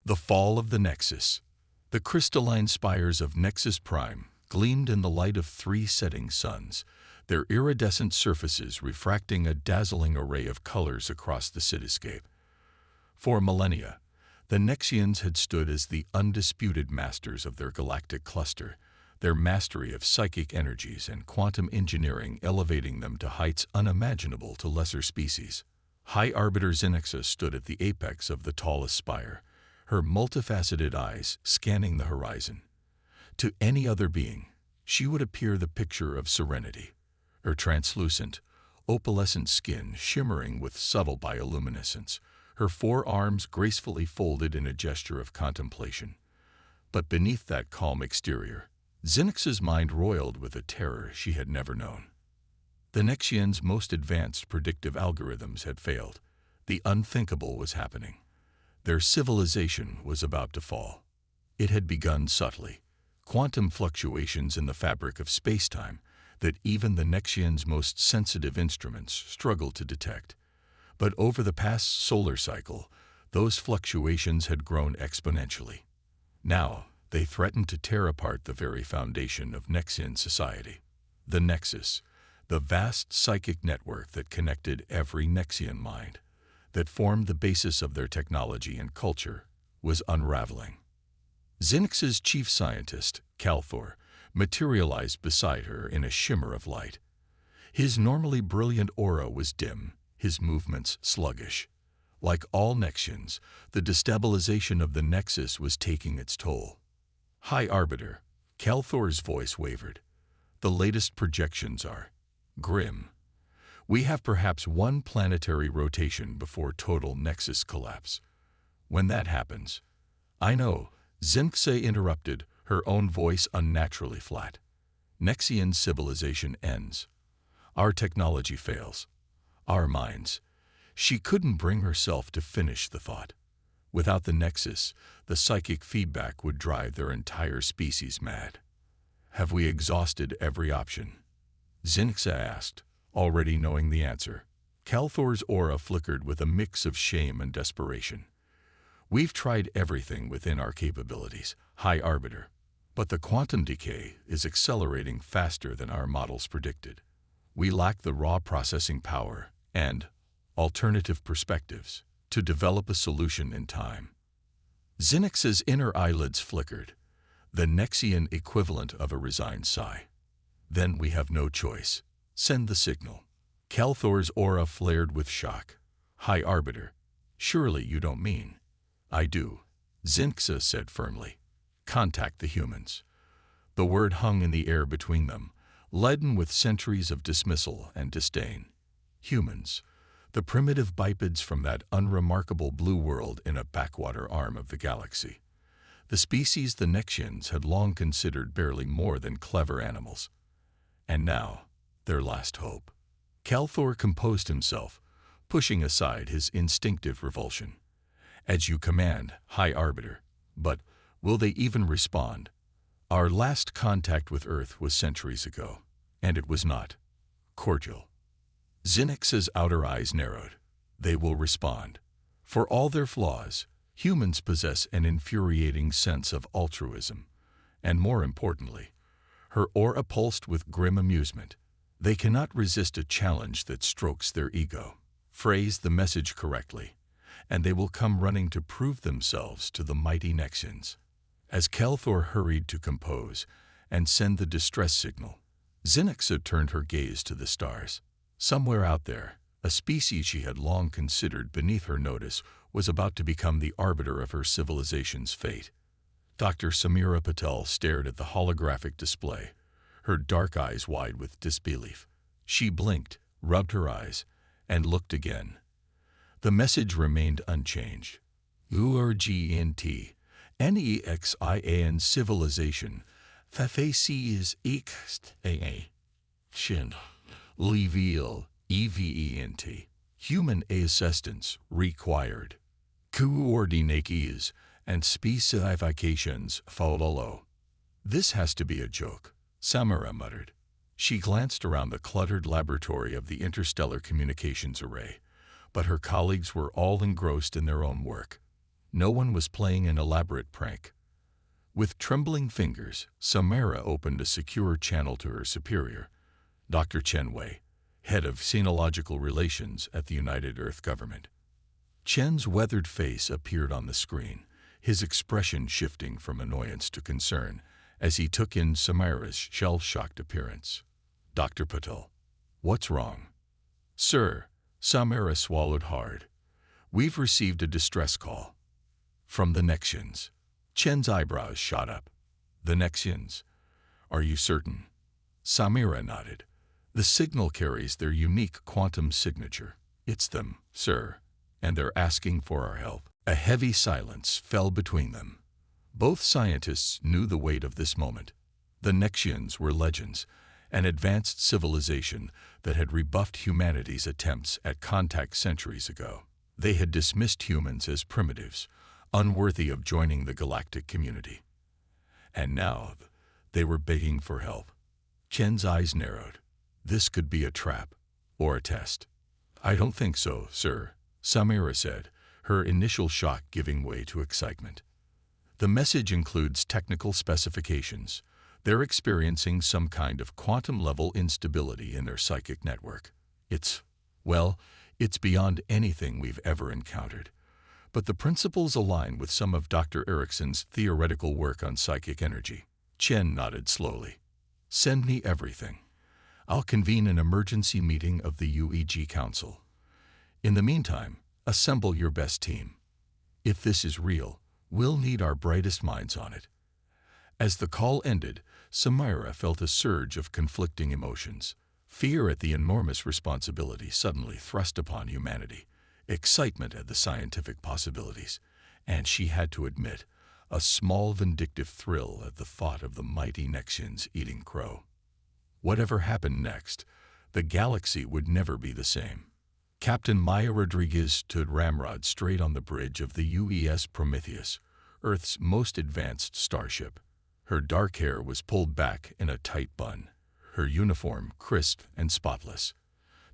The fall of the Nexus. The crystalline spires of Nexus Prime gleamed in the light of 3 setting suns, their iridescent surfaces refracting a dazzling array of colors across the cityscape. For millennia, the Nexians had stood as the undisputed masters of their galactic cluster, their mastery of psychic energies and quantum engineering elevating them to heights unimaginable to lesser species. High Arbiter Zynixa stood at the apex of the tallest spire, her multifaceted eyes scanning the horizon. To any other being, she would appear the picture of serenity, her translucent, opalescent skin shimmering with subtle bioluminescence, her 4 arms gracefully folded in a gesture of contemplation. But beneath that calm exterior, Zynixia's mind roiled with a terror she had never known. The Nexians' most advanced predictive algorithms had failed. The unthinkable was happening. Their civilization was about to fall. It had begun subtly, quantum fluctuations in the fabric of space-time that even the Nexians' most sensitive instruments struggled to detect. But over the past solar cycle, those fluctuations had grown exponentially. Now, they threatened to tear apart the very foundation of Nexian society. The Nexus, the vast psychic network that connected every Nexian mind, that formed the basis of their technology and culture, was unraveling. Zynixia's chief scientist, Calthor, materialized beside her in a shimmer of light. His normally brilliant aura was dim, his movements sluggish. Like all Nexians, the destabilization of the Nexus was taking its toll. High Arbiter, Calthor's voice wavered. The latest projections are grim. We have perhaps 1 planetary rotation before total Nexus collapse. When that happens, I know, Zynixa interrupted, her own voice unnaturally flat. Nexian civilization ends. Our technology fails. Our minds. She couldn't bring herself to finish the thought. Without the Nexus, the psychic feedback would drive their entire species mad. Have we exhausted every option? Zynixa asked, already knowing the answer. Calthor's aura flickered with a mix of shame and desperation. We've tried everything within our capabilities, High Arbiter, but the quantum decay is accelerating faster than our models predicted. We lack the raw processing power and alternative perspectives to develop a solution in time. Zynixia's inner eyelids flickered, the Nexian equivalent of a resigned sigh. Then we have no choice. Send the signal. Calthor's aura flared with shock. High Arbiter, surely you don't mean. I do, Zynixa said firmly. Contact the humans. The word hung in the air between them, leaden with centuries of dismissal and disdain. Humans, the primitive bipeds from that unremarkable blue world in a backwater arm of the galaxy. The species the Nexians had long considered barely more than clever animals. And now, their last hope. Calthor composed himself, pushing aside his instinctive revulsion. As you command, High Arbiter, but will they even respond? Our last contact with Earth was centuries ago, and it was not cordial. Zynixia's outer eyes narrowed. They will respond. For all their flaws, humans possess an infuriating sense of altruism, and more importantly, her aura pulsed with grim amusement. They cannot resist a challenge that strokes their ego. Phrase the message correctly, and they will come running to prove themselves to the mighty Nexians. As Calthor hurried to compose and send the distress signal, Zynixa turned her gaze to the stars. Somewhere out there, a species she had long considered beneath her notice was about to become the arbiter of her civilization's fate. Dr. Samira Patel stared at the holographic display, her dark eyes wide with disbelief. She blinked, rubbed her eyes, and looked again. The message remained unchanged. URGNT, NEXIAN civilization, facies XAA, Shin, Leviel, EVENT, human assistance required. Coordinates and specifications follow. This has to be a joke, Samara muttered. She glanced around the cluttered laboratory of the interstellar communications array, but her colleagues were all engrossed in their own work. No one was playing an elaborate prank. With trembling fingers, Samara opened a secure channel to her superior, Dr. Chen Wei, head of Sinological Relations at the United Earth Government. Chen's weathered face appeared on the screen, his expression shifting from annoyance to concern as he took in Samara's shell-shocked appearance. "Dr. Patel, what's wrong?" "Sir," Samara swallowed hard. "We've received a distress call." "From the Nexians." Chen's eyebrows shot up. "The Nexians? Are you certain?" Samira nodded. "The signal carries their unique quantum signature. It's them, sir, and they're asking for our help." A heavy silence fell between them. Both scientists knew the weight of this moment. The Nexians were legends, an advanced civilization that had rebuffed humanity's attempts at contact centuries ago. They had dismissed humans as primitives, unworthy of joining the galactic community. And now they were begging for help. Chen's eyes narrowed. This could be a trap, or a test. "I don't think so, sir," Samira said, her initial shock giving way to excitement. "The message includes technical specifications. They're experiencing some kind of quantum-level instability in their psychic network. It's beyond anything we've ever encountered. But the principles align with some of Dr. Erickson's theoretical work on psychic energy." Chen nodded slowly. "Send me everything. I'll convene an emergency meeting of the UEG Council. In the meantime, assemble your best team. If this is real, we'll need our brightest minds on it." As the call ended, Samira felt a surge of conflicting emotions. Fear at the enormous responsibility suddenly thrust upon humanity, excitement at the scientific possibilities, and she had to admit, a small vindictive thrill at the thought of the mighty Nexians eating crow. Whatever happened next, the galaxy would never be the same. Captain Maya Rodriguez stood ramrod straight on the bridge of the UES Prometheus, Earth's most advanced starship. Her dark hair was pulled back in a tight bun, her uniform crisp and spotless.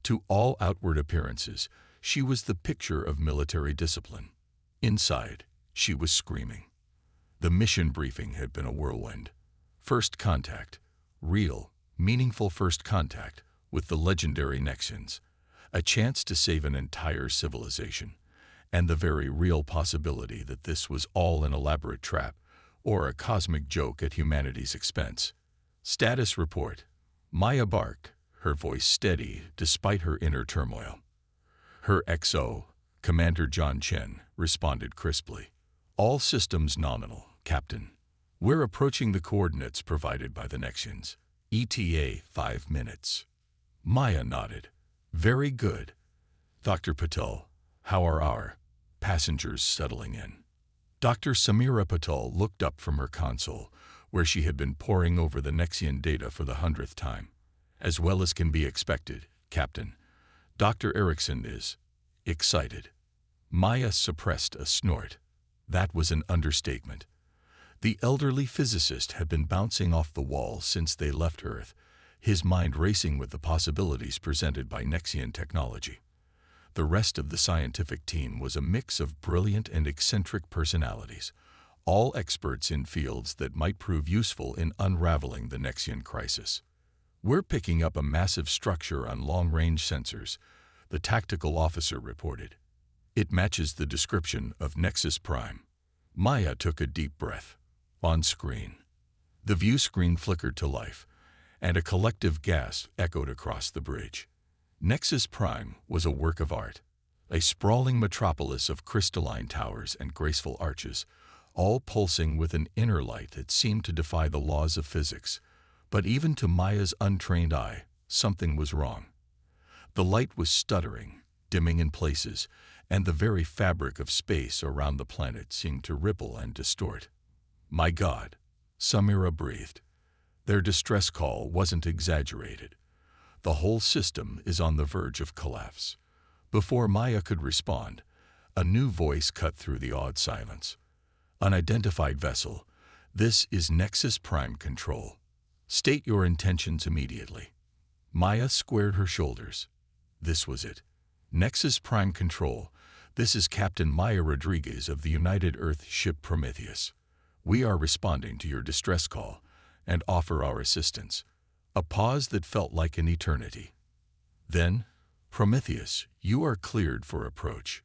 To all outward appearances, she was the picture of military discipline. Inside, she was screaming. The mission briefing had been a whirlwind. First contact, real, meaningful first contact with the legendary Nexians, a chance to save an entire civilization, and the very real possibility that this was all an elaborate trap or a cosmic joke at humanity's expense. Status report. Maya barked, her voice steady despite her inner turmoil. Her XO, Commander John Chen, responded crisply. "All systems nominal, Captain. We're approaching the coordinates provided by the Nexians. ETA 5 minutes. Maya nodded. "Very good. Dr. Patel, how are our passengers settling in?" Dr. Samira Patel looked up from her console, where she had been poring over the Nexian data for the 100th time. "As well as can be expected, Captain. Dr. Erickson is excited." Maya suppressed a snort. That was an understatement. The elderly physicist had been bouncing off the wall since they left Earth, his mind racing with the possibilities presented by Nexian technology. The rest of the scientific team was a mix of brilliant and eccentric personalities, all experts in fields that might prove useful in unraveling the Nexian crisis. "We're picking up a massive structure on long-range sensors," the tactical officer reported. "It matches the description of Nexus Prime." Maya took a deep breath. On screen, the view screen flickered to life, and a collective gasp echoed across the bridge. Nexus Prime was a work of art, a sprawling metropolis of crystalline towers and graceful arches, all pulsing with an inner light that seemed to defy the laws of physics. But even to Maya's untrained eye, something was wrong. The light was stuttering, dimming in places, and the very fabric of space around the planet seemed to ripple and distort. "My God," Samira breathed. Their distress call wasn't exaggerated. The whole system is on the verge of collapse. Before Maya could respond, a new voice cut through the awed silence. "Unidentified vessel, this is Nexus Prime Control. State your intentions immediately." Maya squared her shoulders. This was it. Nexus Prime Control, This is Captain Maya Rodriguez of the United Earth ship Prometheus. We are responding to your distress call and offer our assistance. A pause that felt like an eternity. Then, Prometheus, you are cleared for approach.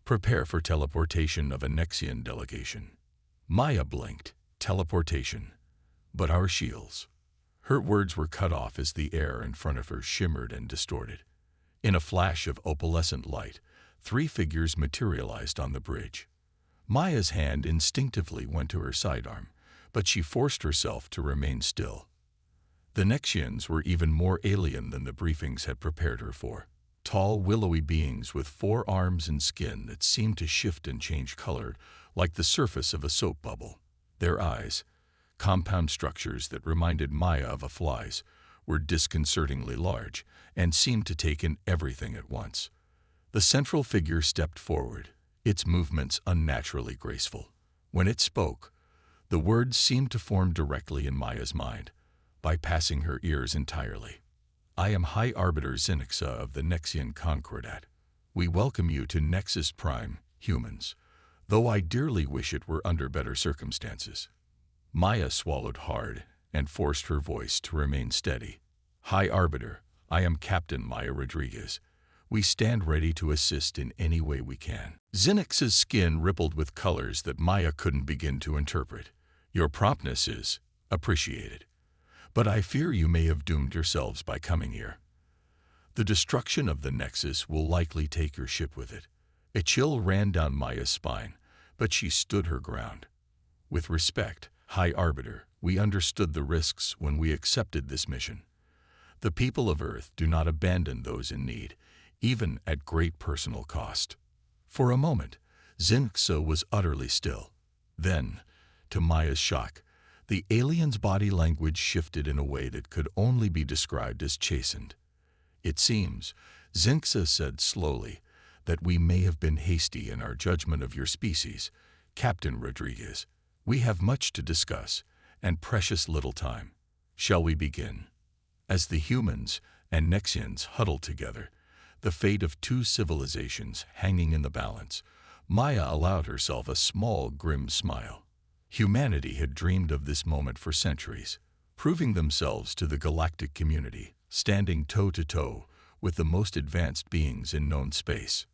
Prepare for teleportation of a Nexian delegation. Maya blinked. Teleportation. But our shields. Her words were cut off as the air in front of her shimmered and distorted. In a flash of opalescent light, 3 figures materialized on the bridge. Maya's hand instinctively went to her sidearm, but she forced herself to remain still. The Nexians were even more alien than the briefings had prepared her for. Tall, willowy beings with 4 arms and skin that seemed to shift and change color like the surface of a soap bubble. Their eyes, compound structures that reminded Maya of a fly's, were disconcertingly large and seemed to take in everything at once. The central figure stepped forward, its movements unnaturally graceful. When it spoke, the words seemed to form directly in Maya's mind, bypassing her ears entirely. I am High Arbiter Zenixa of the Nexian Concordat. We welcome you to Nexus Prime, humans, though I dearly wish it were under better circumstances. Maya swallowed hard and forced her voice to remain steady. High Arbiter, I am Captain Maya Rodriguez. We stand ready to assist in any way we can. Zenix's skin rippled with colors that Maya couldn't begin to interpret. Your promptness is appreciated. But I fear you may have doomed yourselves by coming here. The destruction of the Nexus will likely take your ship with it. A chill ran down Maya's spine, but she stood her ground. With respect, High Arbiter, we understood the risks when we accepted this mission. The people of Earth do not abandon those in need, even at great personal cost. For a moment, Zenixa was utterly still. Then, to Maya's shock, the alien's body language shifted in a way that could only be described as chastened. It seems, Zenixa said slowly, that we may have been hasty in our judgment of your species, Captain Rodriguez. We have much to discuss, and precious little time. Shall we begin? As the humans and Nexians huddled together, the fate of 2 civilizations hanging in the balance, Maya allowed herself a small, grim smile. Humanity had dreamed of this moment for centuries, proving themselves to the galactic community, standing toe-to-toe with the most advanced beings in known space.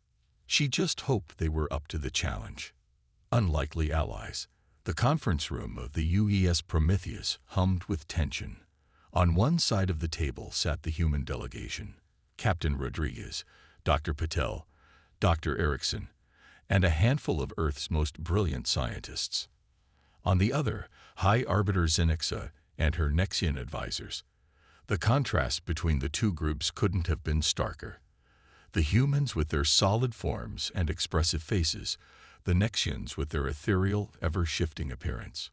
She just hoped they were up to the challenge. Unlikely allies. The conference room of the UES Prometheus hummed with tension. On one side of the table sat the human delegation, Captain Rodriguez, Dr. Patel, Dr. Erickson, and a handful of Earth's most brilliant scientists. On the other, High Arbiter Zenixa and her Nexian advisors. The contrast between the 2 groups couldn't have been starker. The humans with their solid forms and expressive faces, the Nexians with their ethereal, ever-shifting appearance.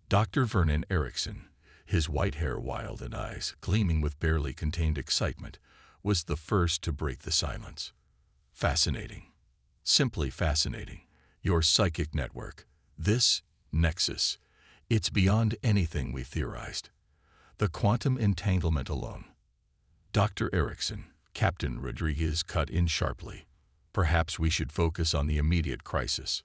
Dr. Vernon Erickson, his white hair wild and eyes gleaming with barely contained excitement, was the first to break the silence. Fascinating. Simply fascinating. Your psychic network. This Nexus. It's beyond anything we theorized. The quantum entanglement alone. Dr. Erickson, Captain Rodriguez cut in sharply. Perhaps we should focus on the immediate crisis.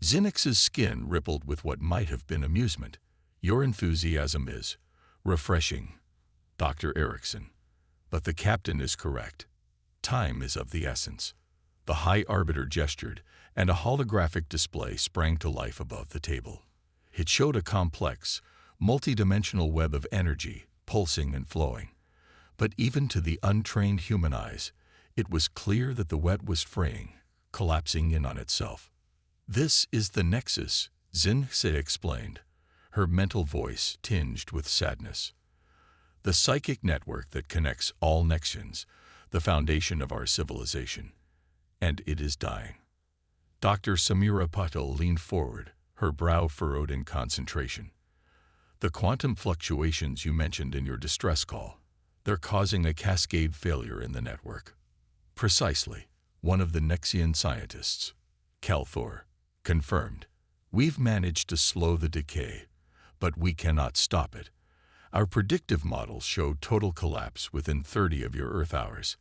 Zenix's skin rippled with what might have been amusement. Your enthusiasm is refreshing, Dr. Erickson. But the captain is correct. Time is of the essence. The High Arbiter gestured, and a holographic display sprang to life above the table. It showed a complex, multidimensional web of energy, pulsing and flowing. But even to the untrained human eyes, it was clear that the web was fraying, collapsing in on itself. This is the Nexus, Zenixa explained, her mental voice tinged with sadness. The psychic network that connects all Nexians, the foundation of our civilization. And it is dying. Dr. Samira Patel leaned forward, her brow furrowed in concentration. The quantum fluctuations you mentioned in your distress call, they're causing a cascade failure in the network. Precisely, one of the Nexian scientists, Calthor, confirmed. We've managed to slow the decay, but we cannot stop it. Our predictive models show total collapse within 30 of your Earth hours.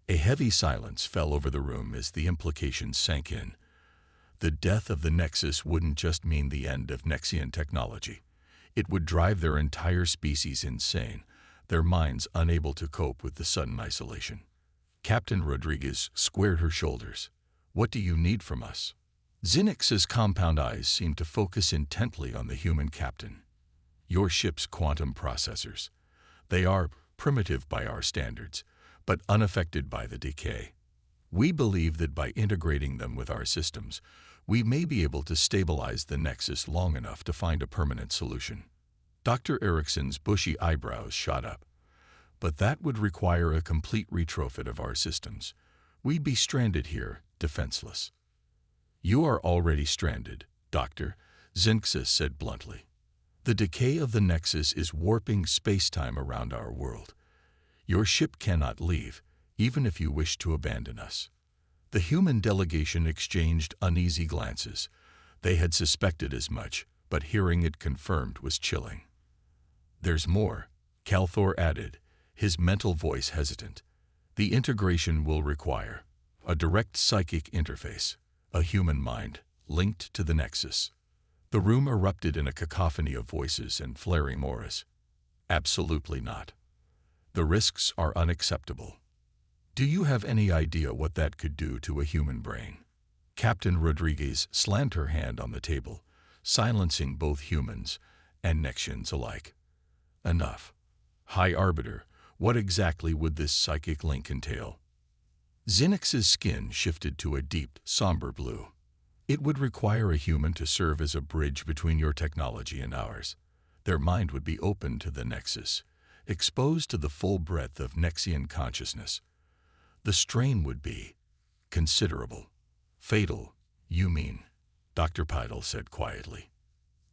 A heavy silence fell over the room as the implications sank in. The death of the Nexus wouldn't just mean the end of Nexian technology. It would drive their entire species insane, their minds unable to cope with the sudden isolation. Captain Rodriguez squared her shoulders. "What do you need from us?" Zinix's compound eyes seemed to focus intently on the human captain. "Your ship's quantum processors. They are primitive by our standards, but unaffected by the decay. We believe that by integrating them with our systems, we may be able to stabilize the Nexus long enough to find a permanent solution." Dr. Erickson's bushy eyebrows shot up. "But that would require a complete retrofit of our systems. We'd be stranded here, defenseless." "You are already stranded, Doctor," Zinxis said bluntly. "The decay of the Nexus is warping space-time around our world. Your ship cannot leave, even if you wish to abandon us." The human delegation exchanged uneasy glances. They had suspected as much, but hearing it confirmed was chilling. "There's more," Calthor added, his mental voice hesitant. "The integration will require a direct psychic interface, a human mind linked to the Nexus." The room erupted in a cacophony of voices and flaring auras. "Absolutely not. The risks are unacceptable. Do you have any idea what that could do to a human brain?" Captain Rodriguez slammed her hand on the table, silencing both humans and Nexians alike. "Enough. High Arbiter, what exactly would this psychic link entail?" Zinix's skin shifted to a deep, somber blue. "It would require a human to serve as a bridge between your technology and ours. Their mind would be open to the Nexus, exposed to the full breadth of Nexian consciousness. The strain would be considerable." "Fatal, you mean?" Dr. Pidal said quietly.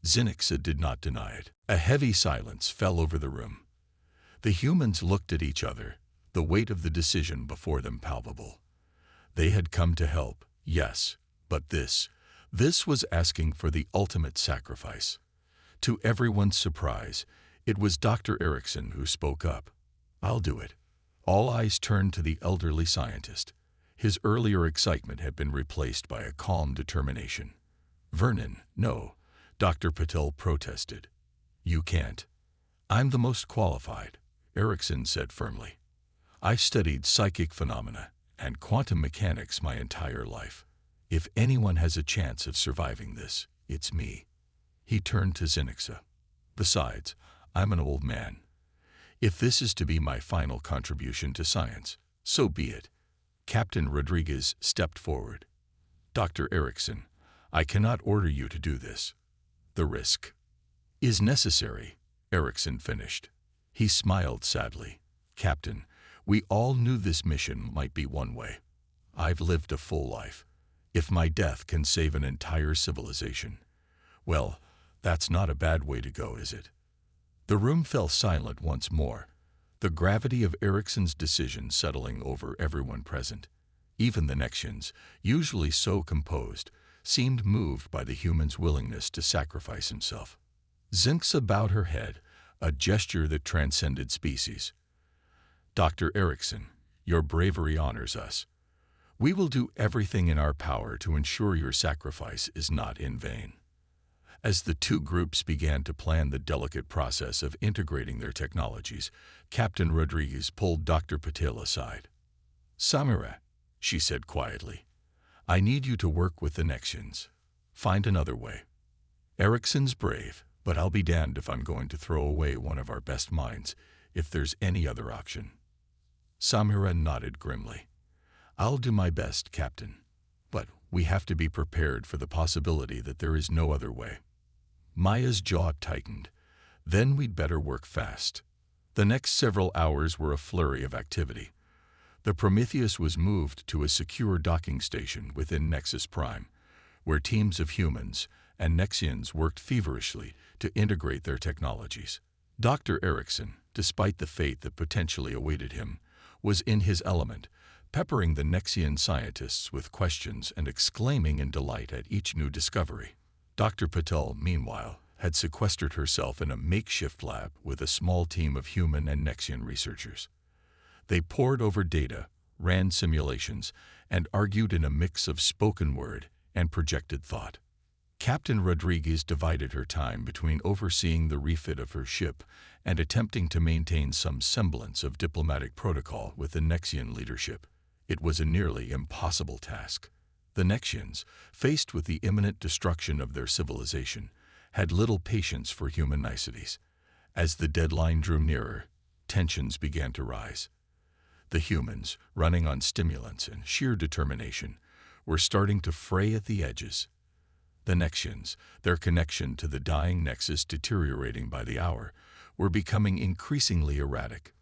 Zinixa did not deny it. A heavy silence fell over the room. The humans looked at each other, the weight of the decision before them palpable. They had come to help, yes, but this was asking for the ultimate sacrifice. To everyone's surprise, it was Dr. Erickson who spoke up. "I'll do it." All eyes turned to the elderly scientist. His earlier excitement had been replaced by a calm determination. "Vernon, no," Dr. Patel protested. "You can't." "I'm the most qualified," Erickson said firmly. "I studied psychic phenomena and quantum mechanics my entire life. If anyone has a chance of surviving this, it's me." He turned to Zinixa. "Besides, I'm an old man. If this is to be my final contribution to science, so be it." Captain Rodriguez stepped forward. "Dr. Erickson, I cannot order you to do this. The risk is necessary," Erickson finished. He smiled sadly. "Captain, we all knew this mission might be one way. I've lived a full life. If my death can save an entire civilization, well, that's not a bad way to go, is it?" The room fell silent once more, the gravity of Erickson's decision settling over everyone present. Even the Nexians, usually so composed, seemed moved by the human's willingness to sacrifice himself. Zinxa bowed her head, a gesture that transcended species. "Dr. Erickson, your bravery honors us. We will do everything in our power to ensure your sacrifice is not in vain." As the two groups began to plan the delicate process of integrating their technologies, Captain Rodriguez pulled Dr. Patel aside. "Samira," she said quietly, "I need you to work with the Nexians. Find another way. Erickson's brave, but I'll be damned if I'm going to throw away one of our best minds if there's any other option." Samira nodded grimly. "I'll do my best, Captain. But we have to be prepared for the possibility that there is no other way." Maya's jaw tightened. "Then we'd better work fast." The next several hours were a flurry of activity. The Prometheus was moved to a secure docking station within Nexus Prime, where teams of humans and Nexians worked feverishly to integrate their technologies. Dr. Erickson, despite the fate that potentially awaited him, was in his element, peppering the Nexian scientists with questions and exclaiming in delight at each new discovery. Dr. Patel, meanwhile, had sequestered herself in a makeshift lab with a small team of human and Nexian researchers. They pored over data, ran simulations, and argued in a mix of spoken word and projected thought. Captain Rodriguez divided her time between overseeing the refit of her ship and attempting to maintain some semblance of diplomatic protocol with the Nexian leadership. It was a nearly impossible task. The Nexians, faced with the imminent destruction of their civilization, had little patience for human niceties. As the deadline drew nearer, tensions began to rise. The humans, running on stimulants and sheer determination, were starting to fray at the edges. The Nexians, their connection to the dying Nexus deteriorating by the hour, were becoming increasingly erratic.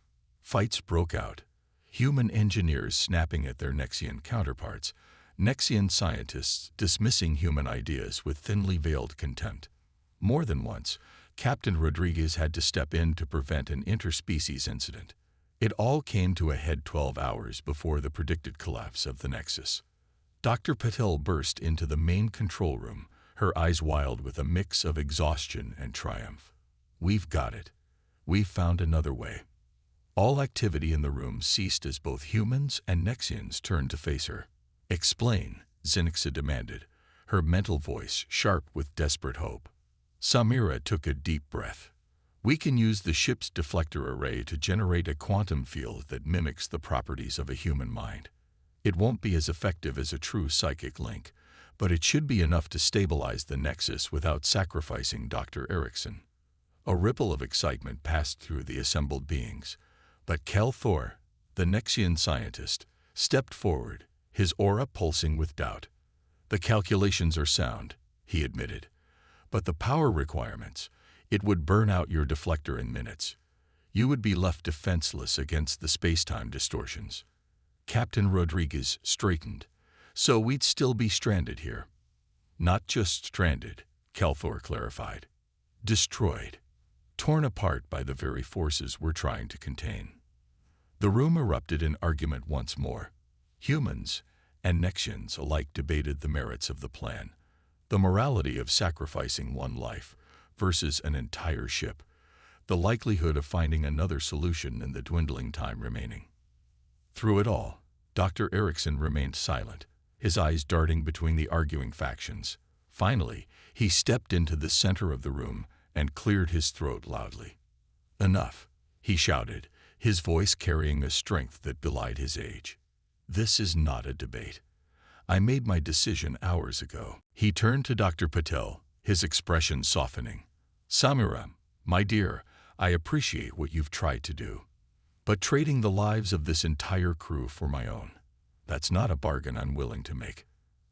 Fights broke out, human engineers snapping at their Nexian counterparts, Nexian scientists dismissing human ideas with thinly veiled contempt. More than once, Captain Rodriguez had to step in to prevent an interspecies incident. It all came to a head 12 hours before the predicted collapse of the Nexus. Dr. Patel burst into the main control room, her eyes wild with a mix of exhaustion and triumph. "We've got it. We've found another way." All activity in the room ceased as both humans and Nexians turned to face her. "Explain," Zynexa demanded, her mental voice sharp with desperate hope. Samira took a deep breath. "We can use the ship's deflector array to generate a quantum field that mimics the properties of a human mind. It won't be as effective as a true psychic link, but it should be enough to stabilize the Nexus without sacrificing Dr. Erickson." A ripple of excitement passed through the assembled beings, but Kel Thor, the Nexian scientist, stepped forward, his aura pulsing with doubt. "The calculations are sound," he admitted, "but the power requirements, it would burn out your deflector in minutes. You would be left defenseless against the space-time distortions." Captain Rodriguez straightened. "So we'd still be stranded here." "Not just stranded," Kelthor clarified. "Destroyed. Torn apart by the very forces we're trying to contain." The room erupted in argument once more. Humans and Nexians alike debated the merits of the plan, the morality of sacrificing one life versus an entire ship, the likelihood of finding another solution in the dwindling time remaining. Through it all, Dr. Erickson remained silent, his eyes darting between the arguing factions. Finally, he stepped into the center of the room and cleared his throat loudly. "Enough," he shouted, his voice carrying a strength that belied his age. "This is not a debate. I made my decision hours ago." He turned to Dr. Patel, his expression softening. "Samira, my dear, I appreciate what you've tried to do. But trading the lives of this entire crew for my own, that's not a bargain I'm willing to make."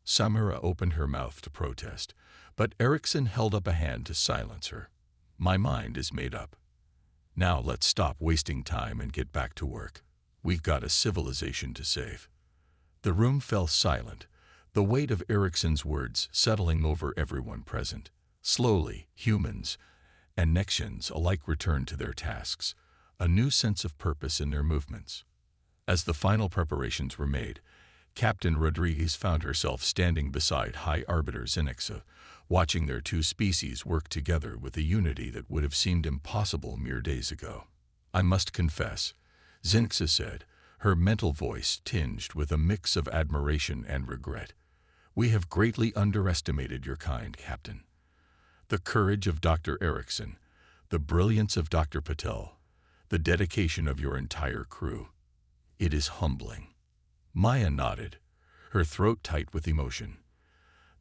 Samira opened her mouth to protest, but Erickson held up a hand to silence her. "My mind is made up. Now let's stop wasting time and get back to work. We've got a civilization to save." The room fell silent, the weight of Erickson's words settling over everyone present. Slowly, humans and Nexians alike returned to their tasks, a new sense of purpose in their movements. As the final preparations were made, Captain Rodriguez found herself standing beside High Arbiter Zynexa, watching their two species work together with a unity that would have seemed impossible mere days ago. "I must confess," Zynexa said, her mental voice tinged with a mix of admiration and regret. "We have greatly underestimated your kind, Captain. The courage of Dr. Erickson, the brilliance of Dr. Patel, the dedication of your entire crew. It is humbling." Maya nodded, her throat tight with emotion.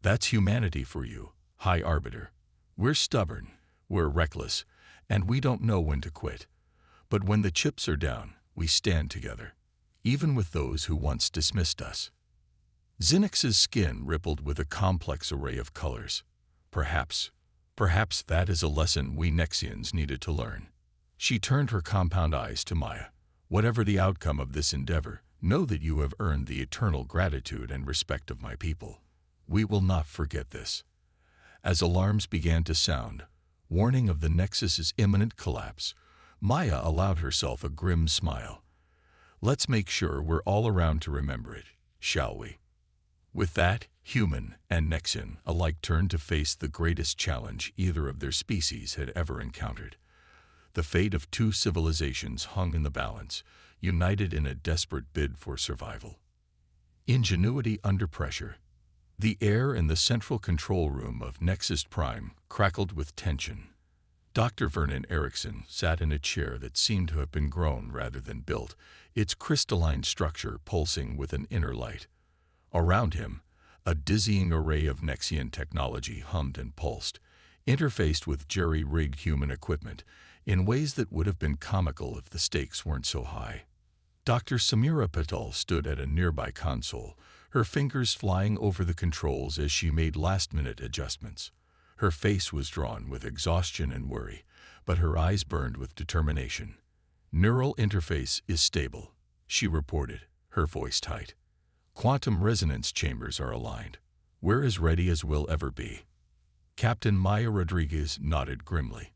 "That's humanity for you, High Arbiter. We're stubborn, we're reckless, and we don't know when to quit. But when the chips are down, we stand together, even with those who once dismissed us." Zynexia's skin rippled with a complex array of colors. Perhaps that is a lesson we Nexians needed to learn." She turned her compound eyes to Maya. "Whatever the outcome of this endeavor, know that you have earned the eternal gratitude and respect of my people. We will not forget this." As alarms began to sound, warning of the Nexus's imminent collapse, Maya allowed herself a grim smile. "Let's make sure we're all around to remember it, shall we?" With that, human and Nexian alike turned to face the greatest challenge either of their species had ever encountered. The fate of two civilizations hung in the balance, united in a desperate bid for survival. Ingenuity under pressure. The air in the central control room of Nexus Prime crackled with tension. Dr. Vernon Erickson sat in a chair that seemed to have been grown rather than built, its crystalline structure pulsing with an inner light. Around him, a dizzying array of Nexian technology hummed and pulsed, interfaced with jerry-rigged human equipment in ways that would have been comical if the stakes weren't so high. Dr. Samira Patel stood at a nearby console, her fingers flying over the controls as she made last-minute adjustments. Her face was drawn with exhaustion and worry, but her eyes burned with determination. "Neural interface is stable," she reported, her voice tight. "Quantum resonance chambers are aligned. We're as ready as we'll ever be." Captain Maya Rodriguez nodded grimly.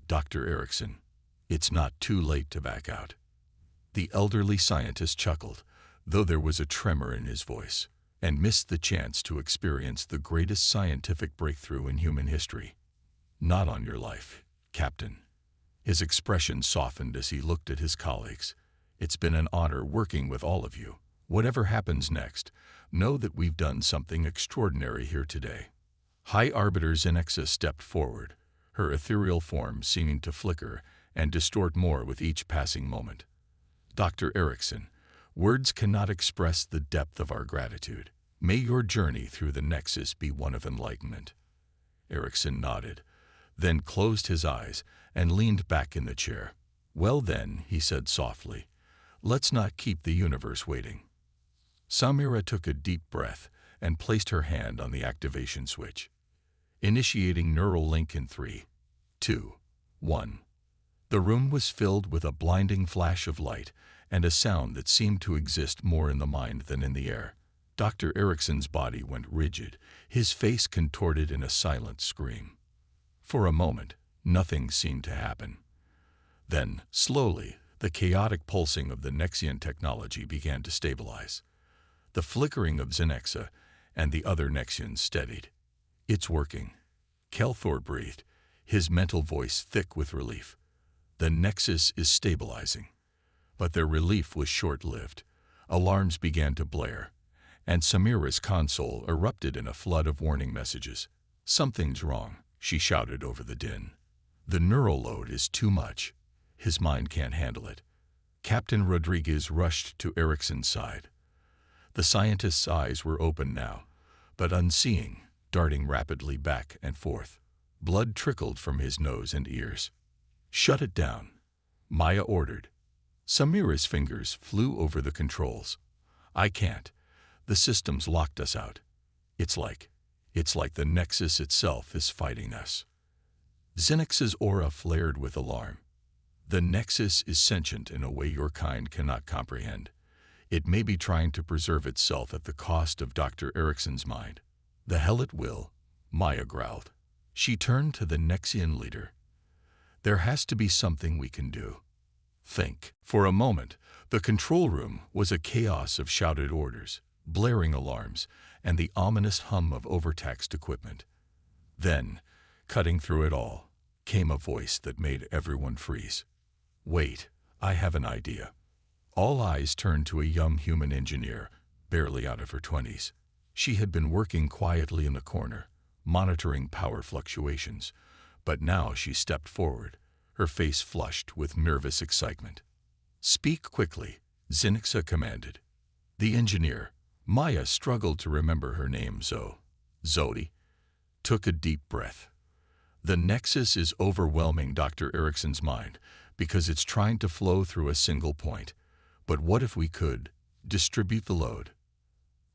"Dr. Erickson, it's not too late to back out." The elderly scientist chuckled, though there was a tremor in his voice, and missed the chance to experience the greatest scientific breakthrough in human history. "Not on your life, Captain." His expression softened as he looked at his colleagues. "It's been an honor working with all of you. Whatever happens next, know that we've done something extraordinary here today." High Arbiter Zenexa stepped forward, her ethereal form seeming to flicker and distort more with each passing moment. "Dr. Erickson, words cannot express the depth of our gratitude. May your journey through the Nexus be one of enlightenment." Erickson nodded, then closed his eyes and leaned back in the chair. "Well then," he said softly, "let's not keep the universe waiting." Samira took a deep breath and placed her hand on the activation switch. Initiating neural link in 3, 2, 1. The room was filled with a blinding flash of light and a sound that seemed to exist more in the mind than in the air. Dr. Erickson's body went rigid, his face contorted in a silent scream. For a moment, nothing seemed to happen. Then, slowly, the chaotic pulsing of the Nexian technology began to stabilize. The flickering of Zenexa and the other Nexians steadied. "It's working," Kelthor breathed, his mental voice thick with relief. "The Nexus is stabilizing." But their relief was short-lived. Alarms began to blare, and Samira's console erupted in a flood of warning messages. "Something's wrong," she shouted over the din. "The neural load is too much. His mind can't handle it." Captain Rodriguez rushed to Erickson's side. The scientist's eyes were open now, but unseeing, darting rapidly back and forth. Blood trickled from his nose and ears. "Shut it down," Maya ordered. Samira's fingers flew over the controls. "I can't. The system's locked us out. It's like the Nexus itself is fighting us." Zenex's aura flared with alarm. "The Nexus is sentient in a way your kind cannot comprehend. It may be trying to preserve itself at the cost of Dr. Erickson's mind." "The hell it will," Maya growled. She turned to the Nexian leader. "There has to be something we can do. Think." For a moment, the control room was a chaos of shouted orders, blaring alarms, and the ominous hum of overtaxed equipment. Then, cutting through it all, came a voice that made everyone freeze. "Wait, I have an idea." All eyes turned to a young human engineer, barely out of her 20s. She had been working quietly in the corner, monitoring power fluctuations, but now she stepped forward, her face flushed with nervous excitement. "Speak quickly," Zenexa commanded. The engineer, Maya struggled to remember her name, Zoe, took a deep breath. "The Nexus is overwhelming Dr. Erickson's mind because it's trying to flow through a single point. But what if we could distribute the load?"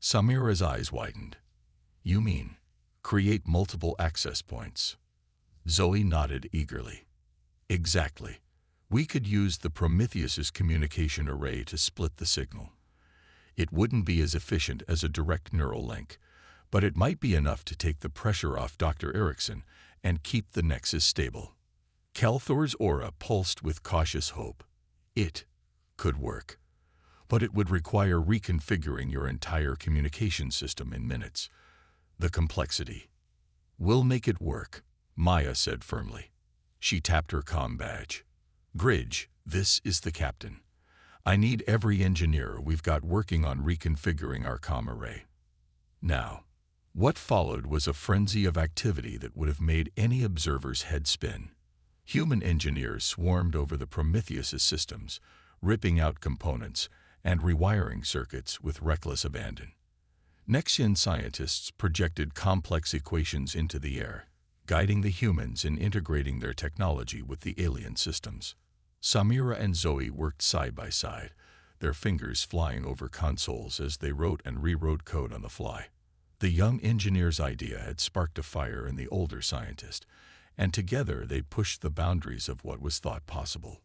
Samira's eyes widened. "You mean create multiple access points?" Zoe nodded eagerly. "Exactly. We could use the Prometheus's communication array to split the signal. It wouldn't be as efficient as a direct neural link, but it might be enough to take the pressure off Dr. Erickson and keep the Nexus stable." Kelthor's aura pulsed with cautious hope. "It could work, but it would require reconfiguring your entire communication system in minutes. The complexity." "We'll make it work," Maya said firmly. She tapped her comm badge. Bridge, this is the captain. I need every engineer we've got working on reconfiguring our comm array. Now, what followed was a frenzy of activity that would have made any observer's head spin. Human engineers swarmed over the Prometheus' systems, ripping out components and rewiring circuits with reckless abandon. Nexian scientists projected complex equations into the air, guiding the humans in integrating their technology with the alien systems. Samira and Zoe worked side by side, their fingers flying over consoles as they wrote and rewrote code on the fly. The young engineer's idea had sparked a fire in the older scientist, and together they pushed the boundaries of what was thought possible.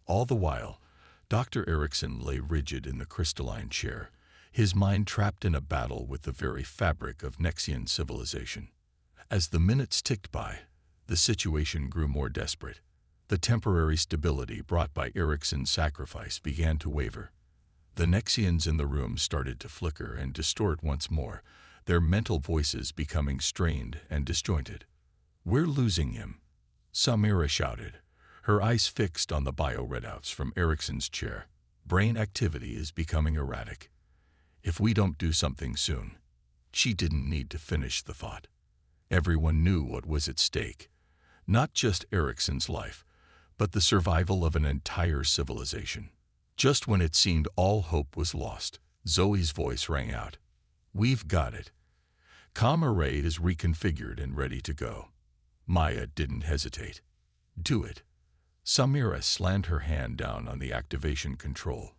All the while, Dr. Erickson lay rigid in the crystalline chair, his mind trapped in a battle with the very fabric of Nexian civilization. As the minutes ticked by, the situation grew more desperate. The temporary stability brought by Erickson's sacrifice began to waver. The Nexians in the room started to flicker and distort once more, their mental voices becoming strained and disjointed. "We're losing him," Samira shouted, her eyes fixed on the bio-readouts from Erickson's chair. "Brain activity is becoming erratic. If we don't do something soon." She didn't need to finish the thought. Everyone knew what was at stake. Not just Erickson's life, but the survival of an entire civilization. Just when it seemed all hope was lost, Zoe's voice rang out. "We've got it. Comm array is reconfigured and ready to go." Maya didn't hesitate. "Do it." Samira slammed her hand down on the activation control.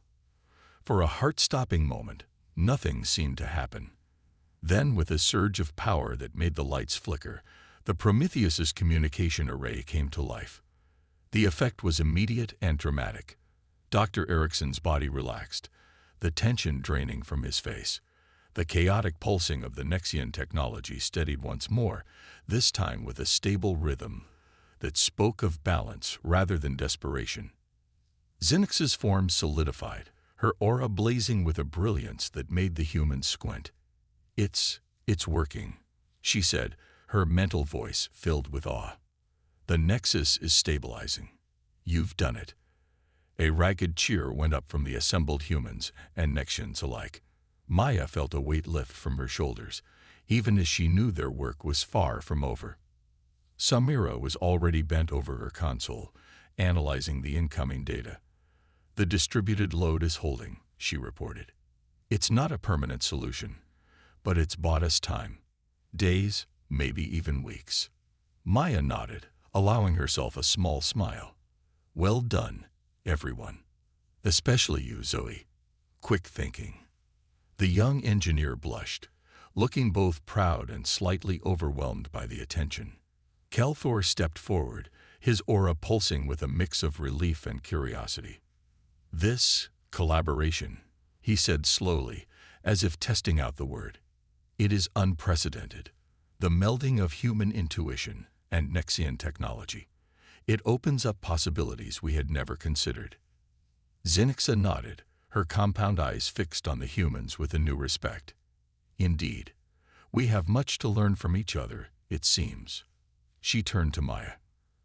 For a heart-stopping moment, nothing seemed to happen. Then, with a surge of power that made the lights flicker, the Prometheus's communication array came to life. The effect was immediate and dramatic. Dr. Erickson's body relaxed, the tension draining from his face. The chaotic pulsing of the Nexian technology steadied once more, this time with a stable rhythm that spoke of balance rather than desperation. Zinix's form solidified, her aura blazing with a brilliance that made the humans squint. It's working," she said, her mental voice filled with awe. "The Nexus is stabilizing. You've done it." A ragged cheer went up from the assembled humans and Nexians alike. Maya felt a weight lift from her shoulders, even as she knew their work was far from over. Samira was already bent over her console, analyzing the incoming data. "The distributed load is holding," she reported. "It's not a permanent solution, but it's bought us time. Days, maybe even weeks." Maya nodded, allowing herself a small smile. "Well done, everyone. Especially you, Zoe. Quick thinking." The young engineer blushed, looking both proud and slightly overwhelmed by the attention. Kelthor stepped forward, his aura pulsing with a mix of relief and curiosity. "This collaboration," he said slowly, as if testing out the word. "It is unprecedented. The melding of human intuition and Nexian technology. It opens up possibilities we had never considered." Zinixa nodded, her compound eyes fixed on the humans with a new respect. "Indeed, we have much to learn from each other, it seems." She turned to Maya.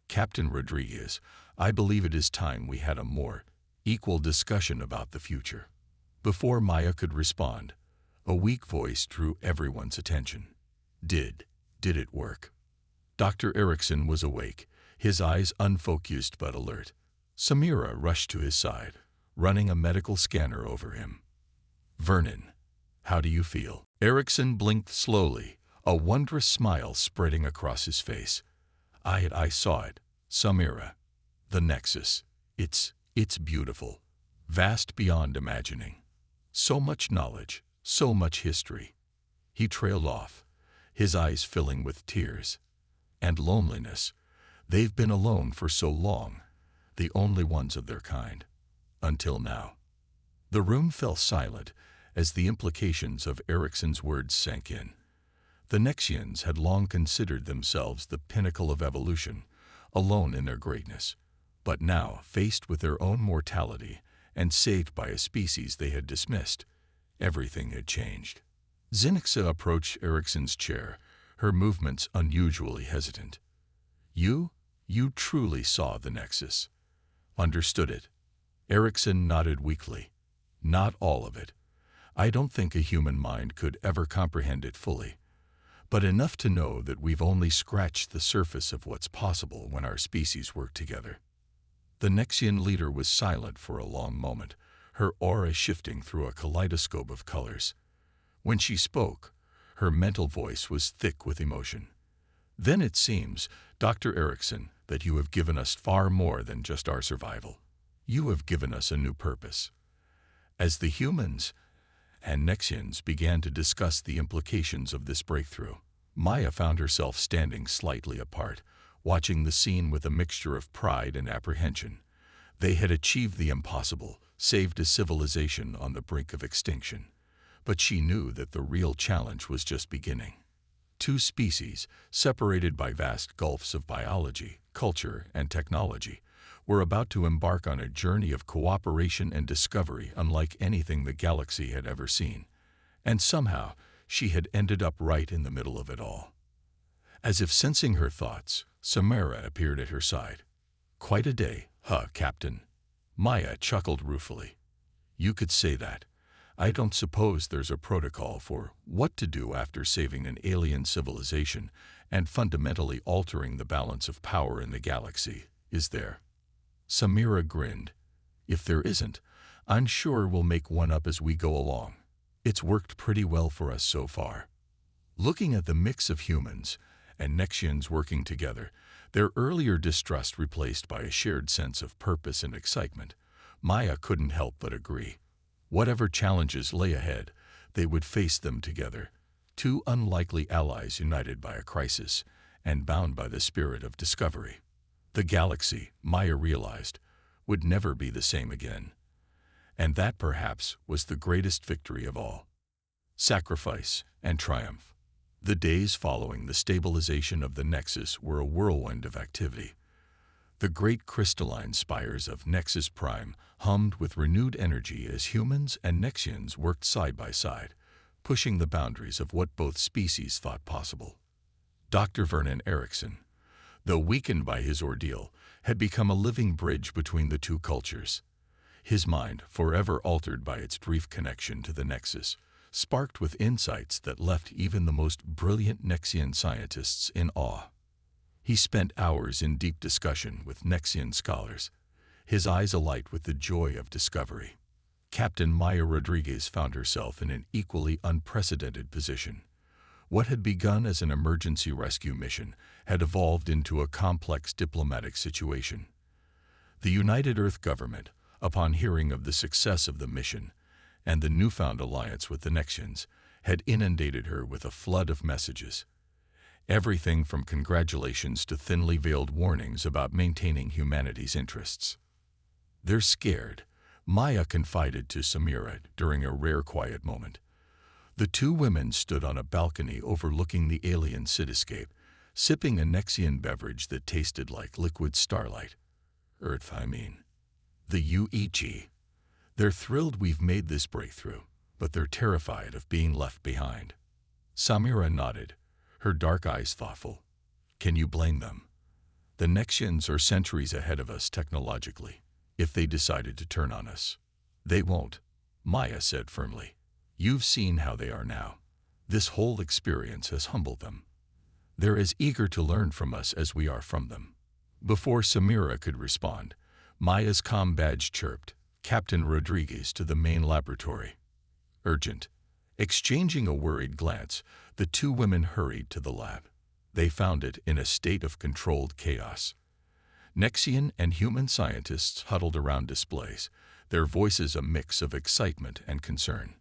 "Captain Rodriguez, I believe it is time we had a more equal discussion about the future." Before Maya could respond, a weak voice drew everyone's attention. Did it work?" Dr. Erickson was awake, his eyes unfocused but alert. Samira rushed to his side, running a medical scanner over him. "Vernon, how do you feel?" Erickson blinked slowly, a wondrous smile spreading across his face. I saw it, Samira. The Nexus. It's beautiful. Vast beyond imagining. So much knowledge, so much history." He trailed off, his eyes filling with tears. "And loneliness. They've been alone for so long, the only ones of their kind. Until now." The room fell silent as the implications of Erickson's words sank in. The Nexians had long considered themselves the pinnacle of evolution, alone in their greatness. But now, faced with their own mortality and saved by a species they had dismissed, everything had changed. Zinixa approached Erickson's chair, her movements unusually hesitant. You truly saw the Nexus." Understood it. Erickson nodded weakly. Not all of it. I don't think a human mind could ever comprehend it fully, but enough to know that we've only scratched the surface of what's possible when our species work together. The Nexian leader was silent for a long moment, her aura shifting through a kaleidoscope of colors. When she spoke, her mental voice was thick with emotion. Then it seems, Dr. Erickson, that you have given us far more than just our survival. You have given us a new purpose. As the humans and Nexians began to discuss the implications of this breakthrough, Maya found herself standing slightly apart, watching the scene with a mixture of pride and apprehension. They had achieved the impossible, saved a civilization on the brink of extinction. But she knew that the real challenge was just beginning. Two species, separated by vast gulfs of biology, culture, and technology, were about to embark on a journey of cooperation and discovery unlike anything the galaxy had ever seen. And somehow, she had ended up right in the middle of it all. As if sensing her thoughts, Samara appeared at her side. Quite a day, huh, Captain? Maya chuckled ruefully. You could say that. I don't suppose there's a protocol for what to do after saving an alien civilization and fundamentally altering the balance of power in the galaxy, is there? Samira grinned. If there isn't, I'm sure we'll make one up as we go along. It's worked pretty well for us so far. Looking at the mix of humans and Nexians working together, their earlier distrust replaced by a shared sense of purpose and excitement, Maya couldn't help but agree. Whatever challenges lay ahead, they would face them together, two unlikely allies united by a crisis and bound by the spirit of discovery. The galaxy, Maya realized, would never be the same again. And that perhaps was the greatest victory of all. Sacrifice and triumph. The days following the stabilization of the Nexus were a whirlwind of activity. The great crystalline spires of Nexus Prime hummed with renewed energy as humans and Nexians worked side by side, pushing the boundaries of what both species thought possible. Dr. Vernon Erickson, though weakened by his ordeal, had become a living bridge between the two cultures. His mind, forever altered by its brief connection to the Nexus, sparked with insights that left even the most brilliant Nexian scientists in awe. He spent hours in deep discussion with Nexian scholars, his eyes alight with the joy of discovery. Captain Maya Rodriguez found herself in an equally unprecedented position. What had begun as an emergency rescue mission had evolved into a complex diplomatic situation. The United Earth government, upon hearing of the success of the mission and the newfound alliance with the Nexians, had inundated her with a flood of messages. Everything from congratulations to thinly veiled warnings about maintaining humanity's interests. They're scared, Maya confided to Samira during a rare quiet moment. The two women stood on a balcony overlooking the alien cityscape, sipping a Nexian beverage that tasted like liquid starlight. Earth, I mean. The UEG. They're thrilled we've made this breakthrough, but they're terrified of being left behind. Samira nodded, her dark eyes thoughtful. Can you blame them? The Nexians are centuries ahead of us technologically. If they decided to turn on us, they won't, Maya said firmly. You've seen how they are now. This whole experience has humbled them. They're as eager to learn from us as we are from them. Before Samira could respond, Maya's comm badge chirped, Captain Rodriguez to the main laboratory. Urgent. Exchanging a worried glance, the two women hurried to the lab. They found it in a state of controlled chaos. Nexian and human scientists huddled around displays, their voices a mix of excitement and concern.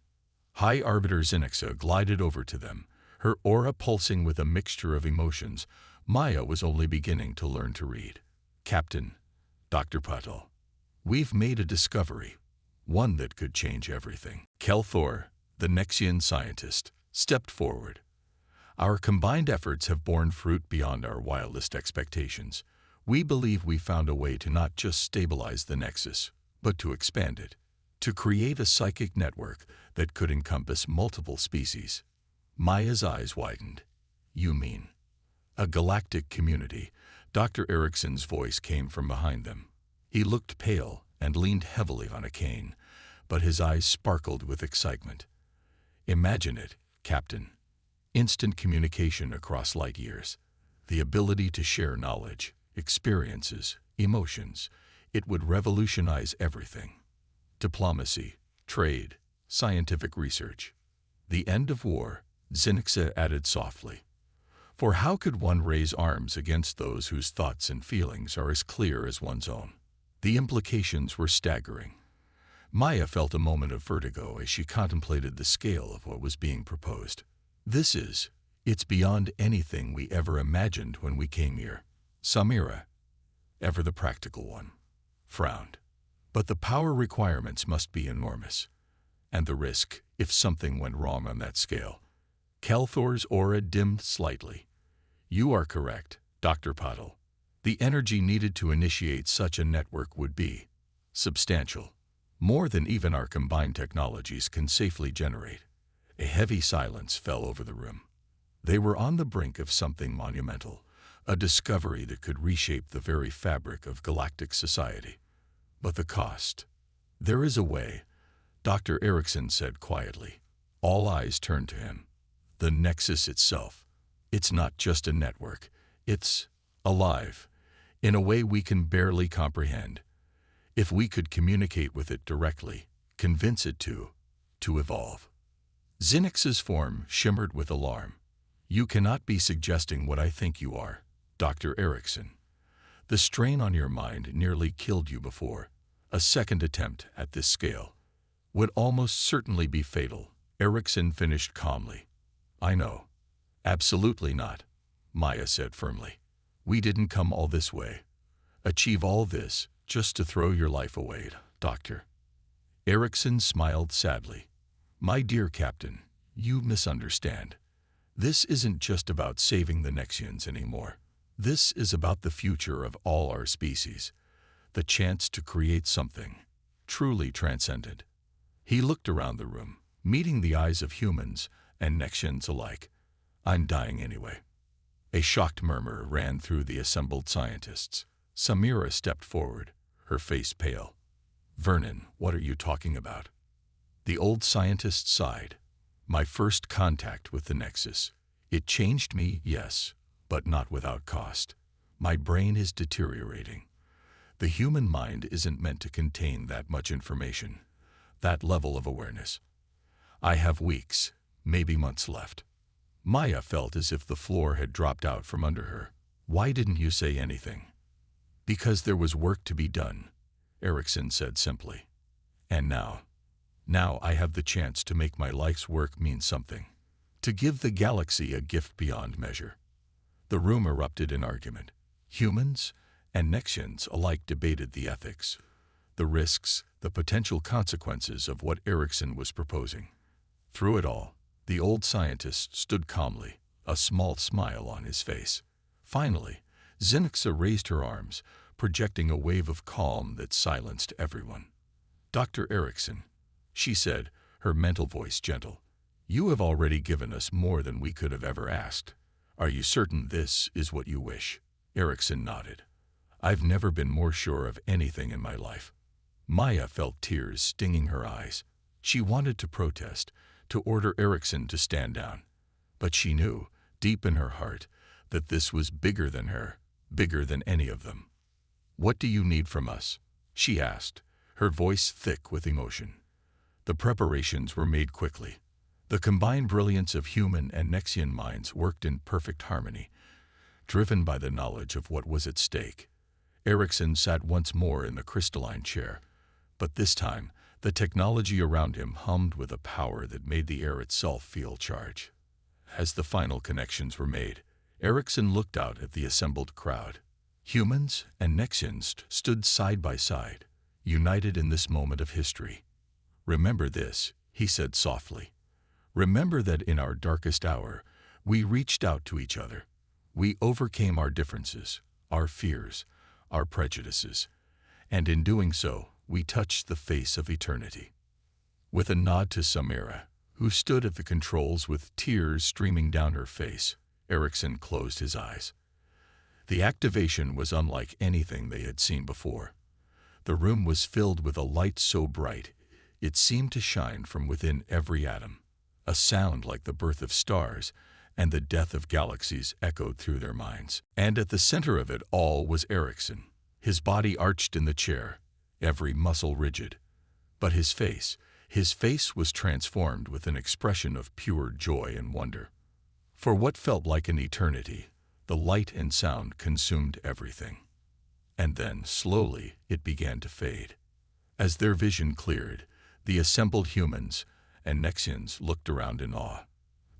High Arbiter Zynexa glided over to them, her aura pulsing with a mixture of emotions Maya was only beginning to learn to read. Captain, Dr. Patel, we've made a discovery, one that could change everything. Kelthor, the Nexian scientist, stepped forward. Our combined efforts have borne fruit beyond our wildest expectations. We believe we found a way to not just stabilize the Nexus, but to expand it, to create a psychic network that could encompass multiple species. Maya's eyes widened. You mean a galactic community? Dr. Erickson's voice came from behind them. He looked pale and leaned heavily on a cane, but his eyes sparkled with excitement. Imagine it, Captain. Instant communication across light years. The ability to share knowledge, experiences, emotions. It would revolutionize everything. Diplomacy, trade, scientific research. The end of war, Zynixa added softly. For how could one raise arms against those whose thoughts and feelings are as clear as one's own? The implications were staggering. Maya felt a moment of vertigo as she contemplated the scale of what was being proposed. It's beyond anything we ever imagined when we came here. Samira, ever the practical one, frowned. But the power requirements must be enormous. And the risk, if something went wrong on that scale. Kelthor's aura dimmed slightly. You are correct, Dr. Pottle. The energy needed to initiate such a network would be substantial. More than even our combined technologies can safely generate. A heavy silence fell over the room. They were on the brink of something monumental, a discovery that could reshape the very fabric of galactic society. But the cost. There is a way, Dr. Erickson said quietly. All eyes turned to him. The Nexus itself. It's not just a network. It's alive, in a way we can barely comprehend. If we could communicate with it directly, convince it to evolve. Zynixia's form shimmered with alarm. You cannot be suggesting what I think you are, Dr. Erickson. The strain on your mind nearly killed you before. A second attempt at this scale would almost certainly be fatal, Erickson finished calmly. I know. Absolutely not, Maya said firmly. We didn't come all this way. Achieve all this just to throw your life away, Doctor. Erickson smiled sadly. My dear Captain, you misunderstand. This isn't just about saving the Nexians anymore. This is about the future of all our species. The chance to create something truly transcendent. He looked around the room, meeting the eyes of humans and Nexians alike. I'm dying anyway. A shocked murmur ran through the assembled scientists. Samira stepped forward, her face pale. Vernon, what are you talking about? The old scientist sighed. My first contact with the Nexus. It changed me, yes, but not without cost. My brain is deteriorating. The human mind isn't meant to contain that much information, that level of awareness. I have weeks, maybe months left. Maya felt as if the floor had dropped out from under her. Why didn't you say anything? Because there was work to be done, Erickson said simply. And now I have the chance to make my life's work mean something. To give the galaxy a gift beyond measure. The room erupted in argument. Humans and Nexians alike debated the ethics, the risks, the potential consequences of what Erickson was proposing. Through it all, the old scientist stood calmly, a small smile on his face. Finally, Zynixa raised her arms, projecting a wave of calm that silenced everyone. Dr. Erickson, she said, her mental voice gentle, you have already given us more than we could have ever asked. Are you certain this is what you wish? Erickson nodded. I've never been more sure of anything in my life. Maya felt tears stinging her eyes. She wanted to protest, to order Erickson to stand down. But she knew, deep in her heart, that this was bigger than her, bigger than any of them. What do you need from us? She asked, her voice thick with emotion. The preparations were made quickly. The combined brilliance of human and Nexian minds worked in perfect harmony, driven by the knowledge of what was at stake. Erickson sat once more in the crystalline chair, but this time the technology around him hummed with a power that made the air itself feel charged. As the final connections were made, Erickson looked out at the assembled crowd. Humans and Nexians stood side by side, united in this moment of history. Remember this, he said softly. Remember that in our darkest hour, we reached out to each other. We overcame our differences, our fears, our prejudices, and in doing so, we touched the face of eternity. With a nod to Samira, who stood at the controls with tears streaming down her face, Erickson closed his eyes. The activation was unlike anything they had seen before. The room was filled with a light so bright it seemed to shine from within every atom. A sound like the birth of stars and the death of galaxies echoed through their minds. And at the center of it all was Erickson, his body arched in the chair, every muscle rigid. But his face was transformed with an expression of pure joy and wonder. For what felt like an eternity, the light and sound consumed everything. And then, slowly, it began to fade. As their vision cleared, the assembled humans and Nexians looked around in awe.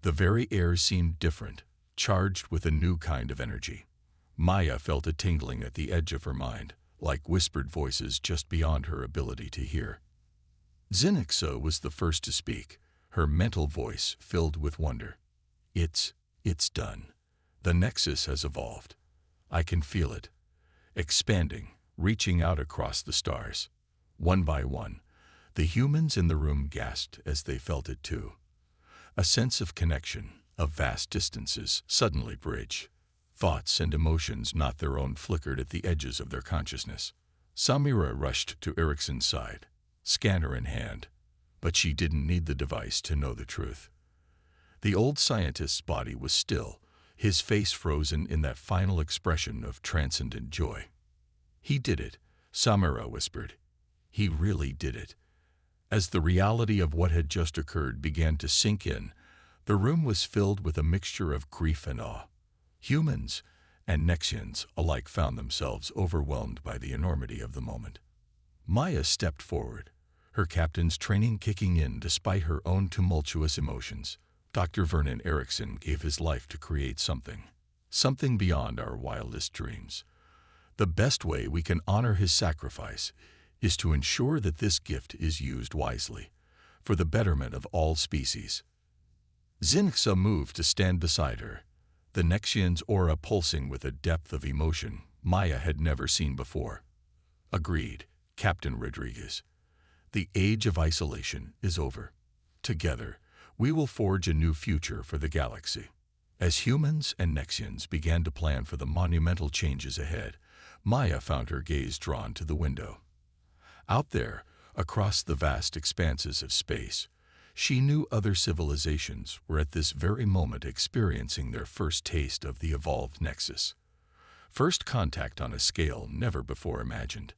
The very air seemed different, charged with a new kind of energy. Maya felt a tingling at the edge of her mind, like whispered voices just beyond her ability to hear. Zenixa was the first to speak, her mental voice filled with wonder. It's done. The Nexus has evolved. I can feel it, expanding, reaching out across the stars. One by one, the humans in the room gasped as they felt it too. A sense of connection, of vast distances, suddenly bridged. Thoughts and emotions not their own flickered at the edges of their consciousness. Samira rushed to Erickson's side, scanner in hand, but she didn't need the device to know the truth. The old scientist's body was still, his face frozen in that final expression of transcendent joy. He did it, Samira whispered. He really did it. As the reality of what had just occurred began to sink in, the room was filled with a mixture of grief and awe. Humans and Nexians alike found themselves overwhelmed by the enormity of the moment. Maya stepped forward, her captain's training kicking in despite her own tumultuous emotions. Dr. Vernon Erickson gave his life to create something beyond our wildest dreams. The best way we can honor his sacrifice is to ensure that this gift is used wisely, for the betterment of all species. Zenixa moved to stand beside her, the Nexian's aura pulsing with a depth of emotion Maya had never seen before. Agreed, Captain Rodriguez. The age of isolation is over. Together, we will forge a new future for the galaxy. As humans and Nexians began to plan for the monumental changes ahead, Maya found her gaze drawn to the window. Out there, across the vast expanses of space, she knew other civilizations were at this very moment experiencing their first taste of the evolved Nexus. First contact on a scale never before imagined.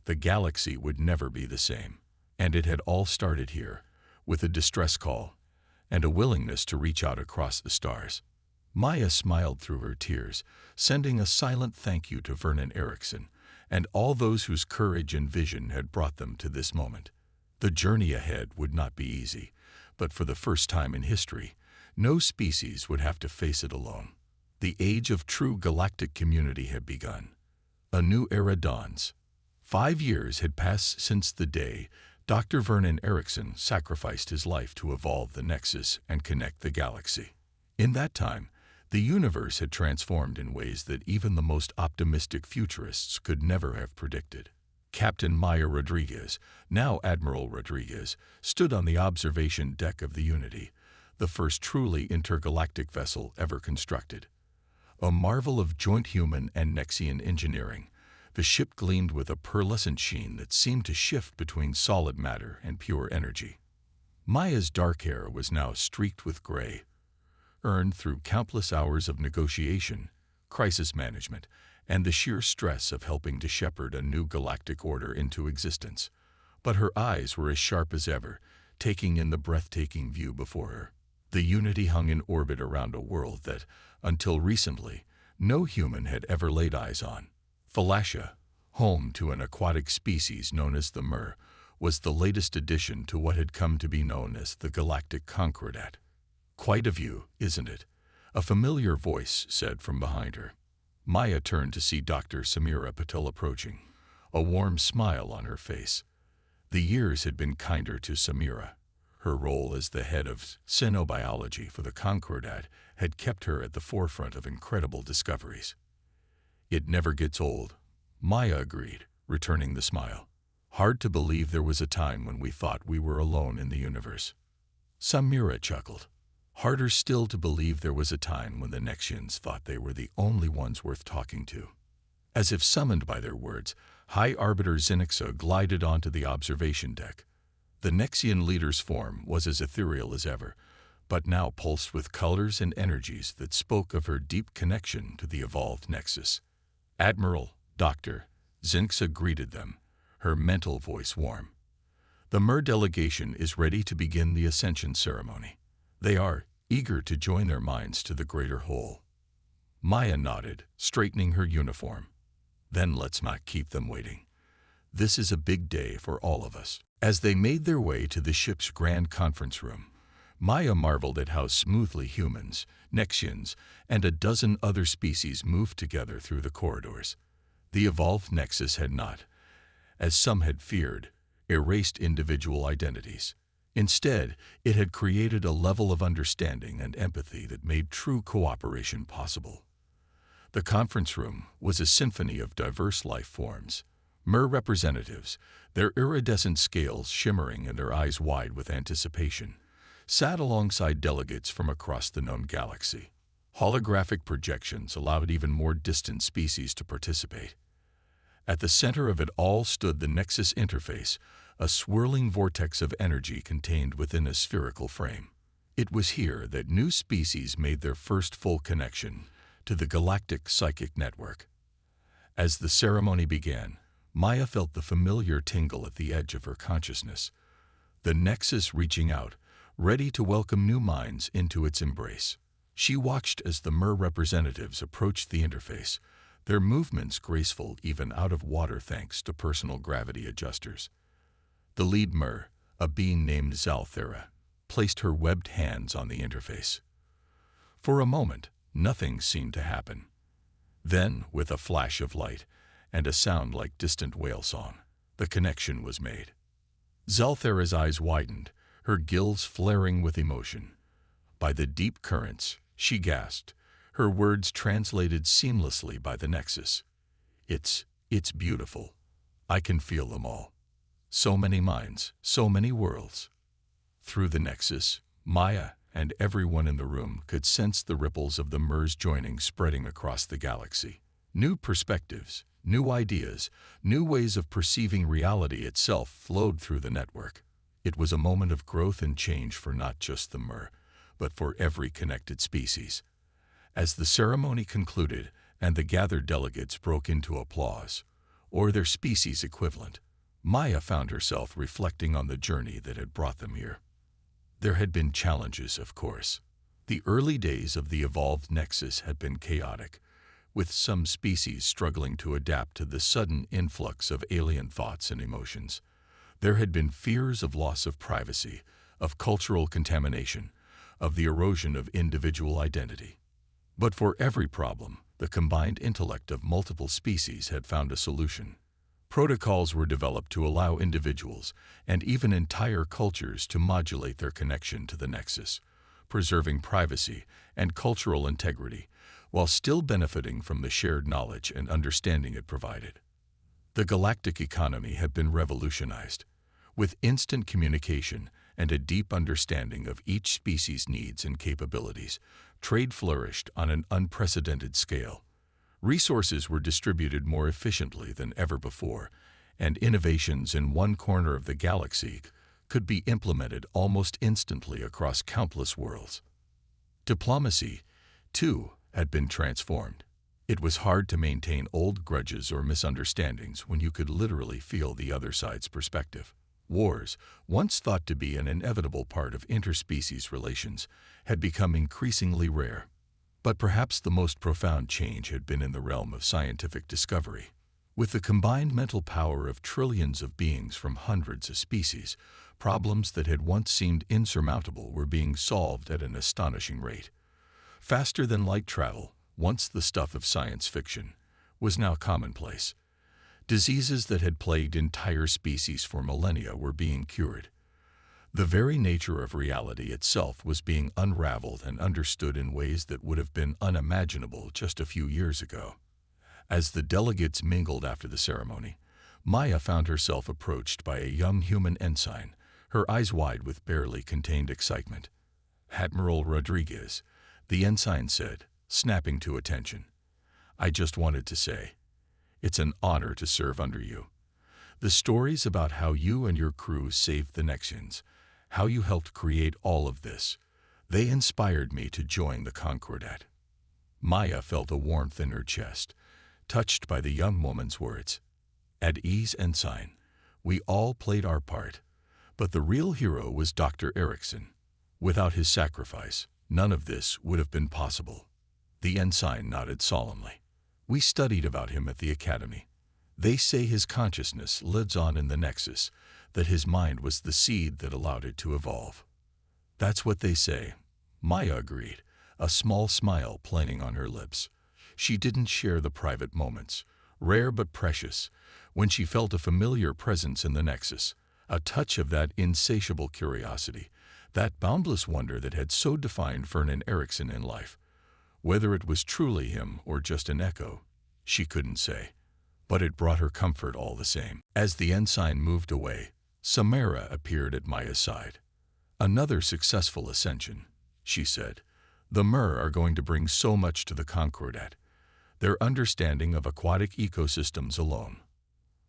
The galaxy would never be the same, and it had all started here, with a distress call and a willingness to reach out across the stars. Maya smiled through her tears, sending a silent thank you to Vernon Erickson and all those whose courage and vision had brought them to this moment. The journey ahead would not be easy, but for the first time in history, no species would have to face it alone. The age of true galactic community had begun. A new era dawns. 5 years had passed since the day Dr. Vernon Erickson sacrificed his life to evolve the Nexus and connect the galaxy. In that time, the universe had transformed in ways that even the most optimistic futurists could never have predicted. Captain Maya Rodriguez, now Admiral Rodriguez, stood on the observation deck of the Unity, the first truly intergalactic vessel ever constructed. A marvel of joint human and Nexian engineering, the ship gleamed with a pearlescent sheen that seemed to shift between solid matter and pure energy. Maya's dark hair was now streaked with gray, earned through countless hours of negotiation, crisis management, and the sheer stress of helping to shepherd a new galactic order into existence. But her eyes were as sharp as ever, taking in the breathtaking view before her. The Unity hung in orbit around a world that, until recently, no human had ever laid eyes on. Thalassia, home to an aquatic species known as the Mer, was the latest addition to what had come to be known as the Galactic Concordat. "Quite a view, isn't it?" a familiar voice said from behind her. Maya turned to see Dr. Samira Patel approaching, a warm smile on her face. The years had been kinder to Samira. Her role as the head of xenobiology for the Concordat had kept her at the forefront of incredible discoveries. "It never gets old," Maya agreed, returning the smile. "Hard to believe there was a time when we thought we were alone in the universe." Samira chuckled. "Harder still to believe there was a time when the Nexians thought they were the only ones worth talking to." As if summoned by their words, High Arbiter Zenixa glided onto the observation deck. The Nexian leader's form was as ethereal as ever, but now pulsed with colors and energies that spoke of her deep connection to the evolved Nexus. "Admiral, Doctor," Zenixa greeted them, her mental voice warm. "The Mer delegation is ready to begin the ascension ceremony. They are eager to join their minds to the greater whole." Maya nodded, straightening her uniform. "Then let's not keep them waiting. This is a big day for all of us." As they made their way to the ship's grand conference room, Maya marveled at how smoothly humans, Nexians, and a dozen other species moved together through the corridors. The evolved Nexus had not, as some had feared, erased individual identities. Instead, it had created a level of understanding and empathy that made true cooperation possible. The conference room was a symphony of diverse life forms. Mer representatives, their iridescent scales shimmering and their eyes wide with anticipation, sat alongside delegates from across the known galaxy. Holographic projections allowed even more distant species to participate. At the center of it all stood the Nexus interface, a swirling vortex of energy contained within a spherical frame. It was here that new species made their first full connection to the galactic psychic network. As the ceremony began, Maya felt the familiar tingle at the edge of her consciousness, the Nexus reaching out, ready to welcome new minds into its embrace. She watched as the Mer representatives approached the interface, their movements graceful even out of water thanks to personal gravity adjusters. The lead Mer, a being named Zalthera, placed her webbed hands on the interface. For a moment, nothing seemed to happen. Then, with a flash of light and a sound like distant whale song, the connection was made. Zalthera's eyes widened, her gills flaring with emotion. "By the deep currents," she gasped, her words translated seamlessly by the Nexus. It's beautiful. I can feel them all. So many minds, so many worlds." Through the Nexus, Maya and everyone in the room could sense the ripples of the Mer's joining spreading across the galaxy. New perspectives, new ideas, new ways of perceiving reality itself flowed through the network. It was a moment of growth and change for not just the Mer, but for every connected species. As the ceremony concluded and the gathered delegates broke into applause, or their species equivalent, Maya found herself reflecting on the journey that had brought them here. There had been challenges, of course. The early days of the evolved Nexus had been chaotic, with some species struggling to adapt to the sudden influx of alien thoughts and emotions. There had been fears of loss of privacy, of cultural contamination, of the erosion of individual identity. But for every problem, the combined intellect of multiple species had found a solution. Protocols were developed to allow individuals and even entire cultures to modulate their connection to the Nexus, preserving privacy and cultural integrity while still benefiting from the shared knowledge and understanding it provided. The galactic economy had been revolutionized. With instant communication and a deep understanding of each species' needs and capabilities, trade flourished on an unprecedented scale. Resources were distributed more efficiently than ever before, and innovations in one corner of the galaxy could be implemented almost instantly across countless worlds. Diplomacy, too, had been transformed. It was hard to maintain old grudges or misunderstandings when you could literally feel the other side's perspective. Wars, once thought to be an inevitable part of interspecies relations, had become increasingly rare. But perhaps the most profound change had been in the realm of scientific discovery. With the combined mental power of trillions of beings from hundreds of species, problems that had once seemed insurmountable were being solved at an astonishing rate. Faster than light travel, once the stuff of science fiction, was now commonplace. Diseases that had plagued entire species for millennia were being cured. The very nature of reality itself was being unraveled and understood in ways that would have been unimaginable just a few years ago. As the delegates mingled after the ceremony, Maya found herself approached by a young human ensign, her eyes wide with barely contained excitement. "Admiral Rodriguez," the ensign said, snapping to attention. "I just wanted to say, It's an honor to serve under you. The stories about how you and your crew saved the Nexians, how you helped create all of this, they inspired me to join the Concordat." Maya felt a warmth in her chest, touched by the young woman's words. "At ease, Ensign. We all played our part. But the real hero was Dr. Erickson. Without his sacrifice, none of this would have been possible." The ensign nodded solemnly. "We studied about him at the academy. They say his consciousness lives on in the Nexus, that his mind was the seed that allowed it to evolve." "That's what they say," Maya agreed, a small smile playing on her lips. She didn't share the private moments, rare but precious, when she felt a familiar presence in the Nexus, a touch of that insatiable curiosity, that boundless wonder that had so defined Vernon Erickson in life. Whether it was truly him or just an echo, she couldn't say. But it brought her comfort all the same. As the ensign moved away, Samara appeared at Maya's side. "Another successful ascension," she said. "The Mer are going to bring so much to the Concordat. Their understanding of aquatic ecosystems alone."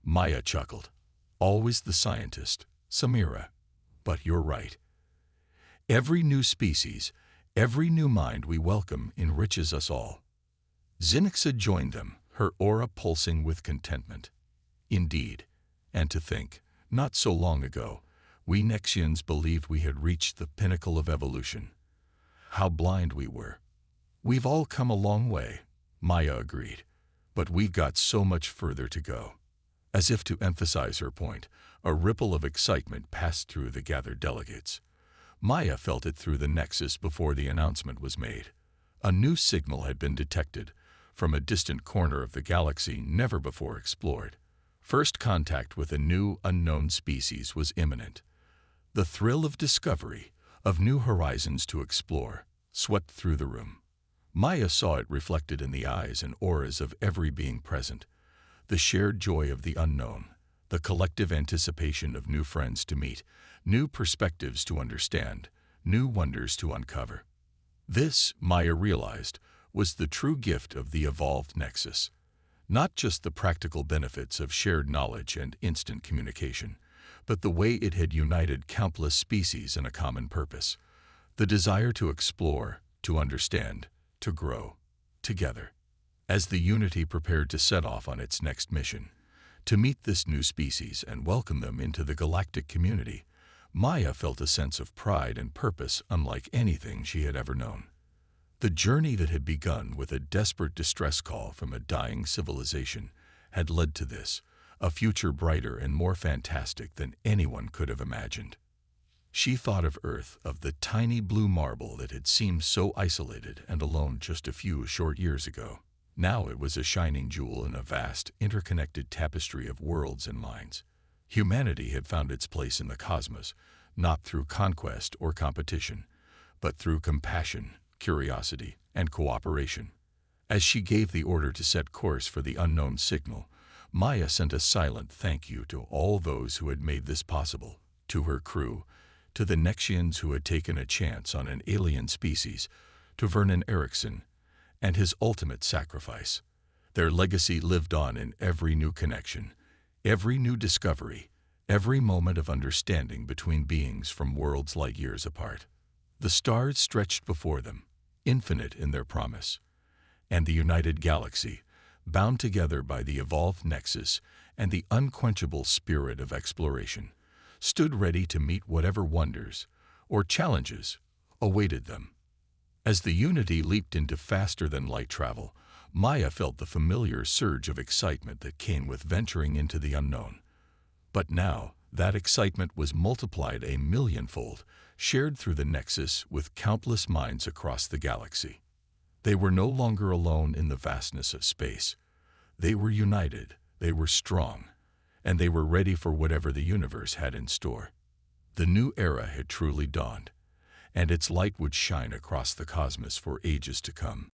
Maya chuckled. "Always the scientist, Samira. But you're right. Every new species, every new mind we welcome enriches us all." Zynixa joined them, her aura pulsing with contentment. "Indeed. And to think, not so long ago, we Nexians believed we had reached the pinnacle of evolution. How blind we were." "We've all come a long way," Maya agreed. "But we've got so much further to go." As if to emphasize her point, a ripple of excitement passed through the gathered delegates. Maya felt it through the Nexus before the announcement was made. A new signal had been detected, from a distant corner of the galaxy never before explored. First contact with a new, unknown species was imminent. The thrill of discovery, of new horizons to explore, swept through the room. Maya saw it reflected in the eyes and auras of every being present. The shared joy of the unknown, the collective anticipation of new friends to meet, new perspectives to understand, new wonders to uncover. This, Maya realized, was the true gift of the evolved Nexus. Not just the practical benefits of shared knowledge and instant communication, but the way it had united countless species in a common purpose. The desire to explore, to understand, to grow, together. As the Unity prepared to set off on its next mission, to meet this new species and welcome them into the galactic community, Maya felt a sense of pride and purpose unlike anything she had ever known. The journey that had begun with a desperate distress call from a dying civilization had led to this, a future brighter and more fantastic than anyone could have imagined. She thought of Earth, of the tiny blue marble that had seemed so isolated and alone just a few short years ago. Now it was a shining jewel in a vast, interconnected tapestry of worlds and minds. Humanity had found its place in the cosmos, not through conquest or competition, but through compassion, curiosity, and cooperation. As she gave the order to set course for the unknown signal, Maya sent a silent thank you to all those who had made this possible, to her crew, to the Nexians who had taken a chance on an alien species, to Vernon Erickson, and his ultimate sacrifice. Their legacy lived on in every new connection, every new discovery, every moment of understanding between beings from worlds light years apart. The stars stretched before them, infinite in their promise, and the united galaxy, bound together by the evolved Nexus and the unquenchable spirit of exploration, stood ready to meet whatever wonders or challenges awaited them. As the Unity leaped into faster-than-light travel, Maya felt the familiar surge of excitement that came with venturing into the unknown. But now, that excitement was multiplied a millionfold, shared through the Nexus with countless minds across the galaxy. They were no longer alone in the vastness of space. They were united, they were strong, and they were ready for whatever the universe had in store. The new era had truly dawned, and its light would shine across the cosmos for ages to come.